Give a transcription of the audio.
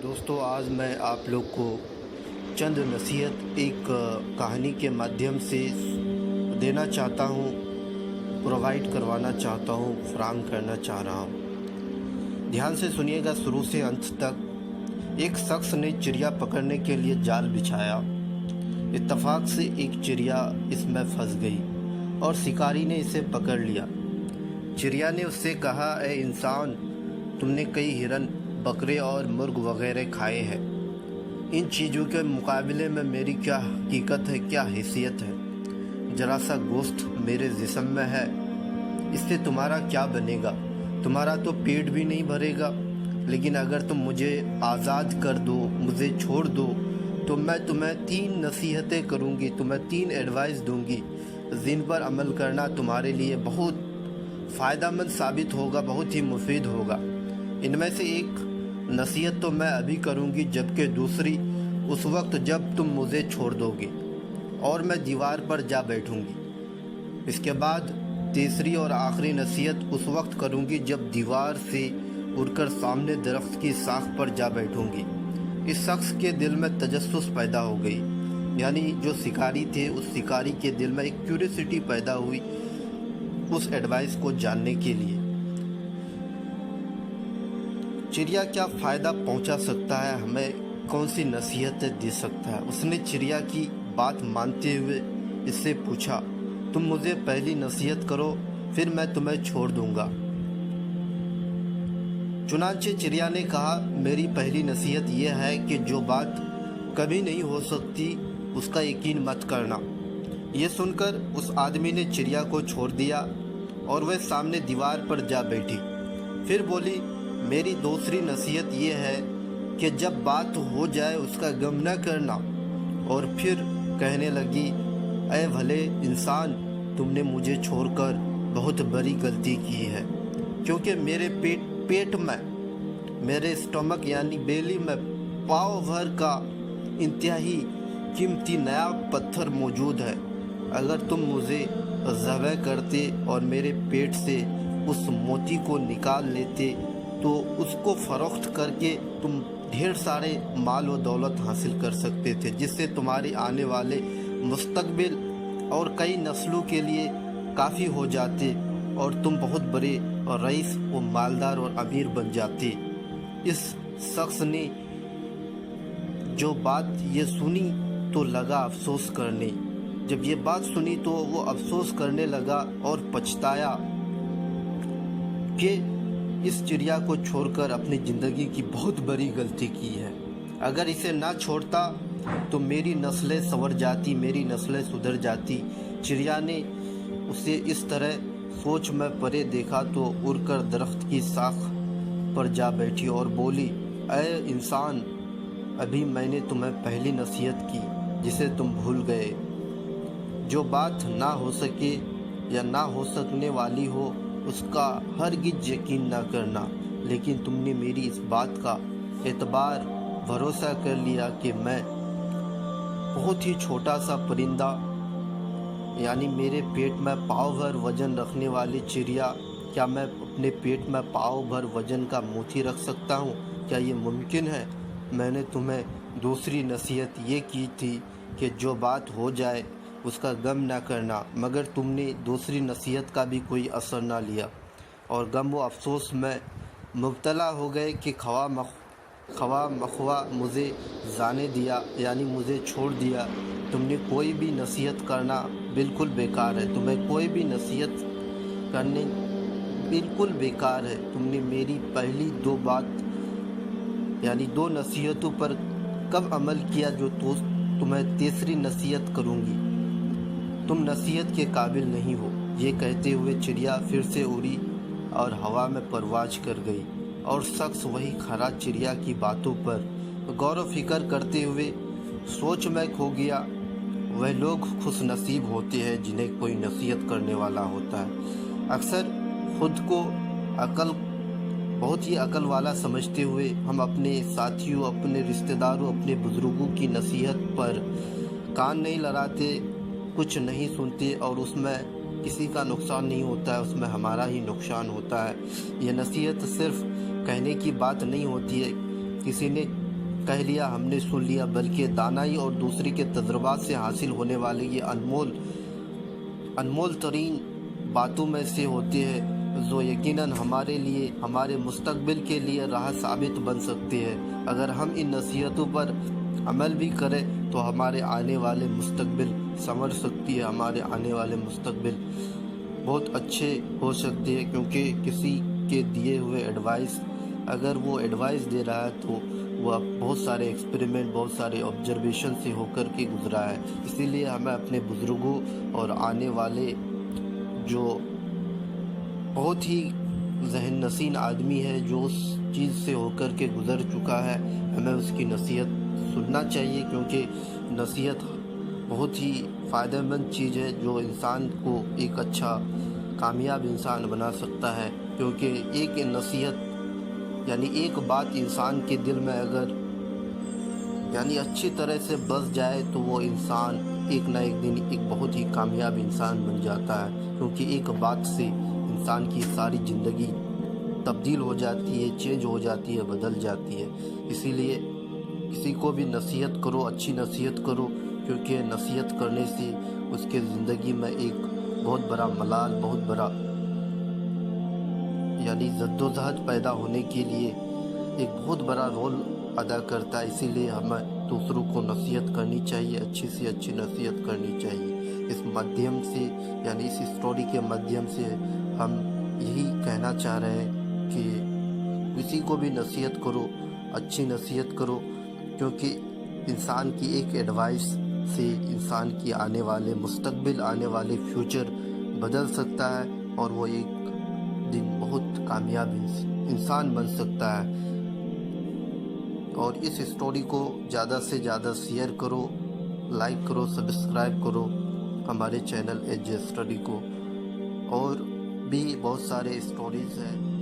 دوستو آج میں آپ لوگ کو چند نصیحت ایک کہانی کے مادھیم سے دینا چاہتا ہوں، پرووائڈ کروانا چاہتا ہوں، فراہم کرنا چاہ رہا ہوں۔ دھیان سے سنیے گا شروع سے انت تک۔ ایک شخص نے چڑیا پکڑنے کے لیے جال بچھایا۔ اتفاق سے ایک چڑیا اس میں پھنس گئی اور شکاری نے اسے پکڑ لیا۔ چڑیا نے اس سے کہا، اے انسان، تم نے کئی ہرن، بکرے اور مرغ وغیرہ کھائے ہیں۔ ان چیزوں کے مقابلے میں میری کیا حقیقت ہے، کیا حیثیت ہے؟ ذرا سا گوشت میرے جسم میں ہے، اس سے تمہارا کیا بنے گا؟ تمہارا تو پیٹ بھی نہیں بھرے گا۔ لیکن اگر تم مجھے آزاد کر دو، مجھے چھوڑ دو، تو میں تمہیں 3 نصیحتیں کروں گی، تمہیں 3 ایڈوائس دوں گی، جن پر عمل کرنا تمہارے لیے بہت فائدہ مند ثابت ہوگا، بہت ہی مفید ہوگا۔ ان میں سے ایک نصیحت تو میں ابھی کروں گی، جبکہ دوسری اس وقت جب تم مجھے چھوڑ دو گے اور میں دیوار پر جا بیٹھوں گی۔ اس کے بعد تیسری اور آخری نصیحت اس وقت کروں گی جب دیوار سے اڑ کر سامنے درخت کی شاخ پر جا بیٹھوں گی۔ اس شخص کے دل میں تجسس پیدا ہو گئی، یعنی جو شکاری تھے اس شکاری کے دل میں ایک کیوریوسٹی پیدا ہوئی اس ایڈوائس کو جاننے کے لیے۔ چڑیا کیا فائدہ پہنچا سکتا ہے ہمیں، کون سی نصیحتیں دے سکتا ہے؟ اس نے چڑیا کی بات مانتے ہوئے اس سے پوچھا، تم مجھے پہلی نصیحت کرو، پھر میں تمہیں چھوڑ دوں گا۔ چنانچہ چڑیا نے کہا، میری پہلی نصیحت یہ ہے کہ جو بات کبھی نہیں ہو سکتی اس کا یقین مت کرنا۔ یہ سن کر اس آدمی نے چڑیا کو چھوڑ دیا اور وہ سامنے دیوار پر جا بیٹھی۔ پھر بولی، میری دوسری نصیحت یہ ہے کہ جب بات ہو جائے اس کا غم نہ کرنا۔ اور پھر کہنے لگی، اے بھلے انسان، تم نے مجھے چھوڑ کر بہت بڑی غلطی کی ہے، کیونکہ میرے پیٹ میں، میرے اسٹمک یعنی بیلی میں پاؤ بھر کا انتہائی قیمتی نیا پتھر موجود ہے۔ اگر تم مجھے ذبح کرتے اور میرے پیٹ سے اس موتی کو نکال لیتے تو اس کو فروخت کر کے تم ڈھیر سارے مال و دولت حاصل کر سکتے تھے، جس سے تمہارے آنے والے مستقبل اور کئی نسلوں کے لیے کافی ہو جاتے اور تم بہت بڑے رئیس و مالدار اور امیر بن جاتے۔ اس شخص نے جو بات یہ سنی تو لگا افسوس کرنے۔ جب یہ بات سنی تو وہ افسوس کرنے لگا اور پچھتایا کہ اس چڑیا کو چھوڑ کر اپنی زندگی کی بہت بڑی غلطی کی ہے۔ اگر اسے نہ چھوڑتا تو میری نسلیں سنور جاتی، میری نسلیں سدھر جاتی۔ چڑیا نے اسے اس طرح سوچ میں پڑے دیکھا تو اڑ کر درخت کی شاخ پر جا بیٹھی اور بولی، اے انسان، ابھی میں نے تمہیں پہلی نصیحت کی جسے تم بھول گئے۔ جو بات نہ ہو سکے یا نہ ہو سکنے والی ہو اس کا ہرگز یقین نہ کرنا، لیکن تم نے میری اس بات کا اعتبار بھروسہ کر لیا کہ میں بہت ہی چھوٹا سا پرندہ، یعنی میرے پیٹ میں پاؤ بھر وزن رکھنے والی چڑیا، کیا میں اپنے پیٹ میں پاؤ بھر وزن کا موتی رکھ سکتا ہوں؟ کیا یہ ممکن ہے؟ میں نے تمہیں دوسری نصیحت یہ کی تھی کہ جو بات ہو جائے اس کا غم نہ کرنا، مگر تم نے دوسری نصیحت کا بھی کوئی اثر نہ لیا اور غم و افسوس میں مبتلا ہو گئے کہ خواہ مخواہ مجھے جانے دیا، یعنی مجھے چھوڑ دیا۔ تم نے کوئی بھی نصیحت کرنا بالکل بیکار ہے، تمہیں کوئی بھی نصیحت کرنے بالکل بیکار ہے۔ تم نے میری پہلی 2 بات یعنی 2 نصیحتوں پر کب عمل کیا جو تمہیں تیسری نصیحت کروں گی؟ تم نصیحت کے قابل نہیں ہو۔ یہ کہتے ہوئے چڑیا پھر سے اڑی اور ہوا میں پرواز کر گئی، اور شخص وہی کھڑا چڑیا کی باتوں پر غور و فکر کرتے ہوئے سوچ میں کھو گیا۔ وہ لوگ خوش نصیب ہوتے ہیں جنہیں کوئی نصیحت کرنے والا ہوتا ہے۔ اکثر خود کو بہت ہی عقل والا سمجھتے ہوئے ہم اپنے ساتھیوں، اپنے رشتہ داروں، اپنے بزرگوں کی نصیحت پر کان نہیں لڑاتے، کچھ نہیں سنتے، اور اس میں کسی کا نقصان نہیں ہوتا ہے، اس میں ہمارا ہی نقصان ہوتا ہے۔ یہ نصیحت صرف کہنے کی بات نہیں ہوتی ہے، کسی نے کہہ لیا ہم نے سن لیا، بلکہ دانائی اور دوسری کے تجربات سے حاصل ہونے والے یہ انمول ترین باتوں میں سے ہوتی ہے جو یقیناً ہمارے لیے، ہمارے مستقبل کے لیے راہ ثابت بن سکتی ہے۔ اگر ہم ان نصیحتوں پر عمل بھی کریں تو ہمارے آنے والے مستقبل سنور سکتی ہے، ہمارے آنے والے مستقبل بہت اچھے ہو سکتے ہیں، کیونکہ کسی کے دیے ہوئے ایڈوائس اگر وہ ایڈوائس دے رہا ہے تو وہ بہت سارے ایکسپیریمنٹ، بہت سارے آبزرویشن سے ہو کر کے گزرا ہے۔ اسی لیے ہمیں اپنے بزرگوں اور آنے والے جو بہت ہی ذہن نشین آدمی ہے، جو اس چیز سے ہو کر کے گزر چکا ہے، ہمیں اس کی نصیحت سننا چاہیے، کیونکہ نصیحت بہت ہی فائدہ مند چیز ہے جو انسان کو ایک اچھا کامیاب انسان بنا سکتا ہے۔ کیونکہ ایک نصیحت یعنی ایک بات انسان کے دل میں اگر اچھی طرح سے بس جائے تو وہ انسان ایک نہ ایک دن ایک بہت ہی کامیاب انسان بن جاتا ہے، کیونکہ ایک بات سے انسان کی ساری زندگی تبدیل ہو جاتی ہے، چینج ہو جاتی ہے، بدل جاتی ہے۔ اسی لیے کسی کو بھی نصیحت کرو، اچھی نصیحت کرو، کیونکہ نصیحت کرنے سے اس کے زندگی میں ایک بہت بڑا ملال، بہت بڑا جد و جہد پیدا ہونے کے لیے ایک بہت بڑا رول ادا کرتا ہے۔ اسی لیے ہمیں دوسروں کو نصیحت کرنی چاہیے، اچھی سے اچھی نصیحت کرنی چاہیے۔ اس مادھیم سے اس اسٹوری کے مادھیم سے ہم یہی کہنا چاہ رہے ہیں کہ کسی کو بھی نصیحت کرو، اچھی نصیحت کرو، کیونکہ انسان کی ایک ایڈوائس سے انسان کی آنے والے مستقبل، آنے والے فیوچر بدل سکتا ہے، اور وہ ایک دن بہت کامیاب انسان بن سکتا ہے۔ اور اس اسٹوری کو زیادہ سے زیادہ شیئر کرو، لائک کرو، سبسکرائب کرو ہمارے چینل ایج اسٹڈی کو۔ اور بھی بہت سارے اسٹوریز ہیں۔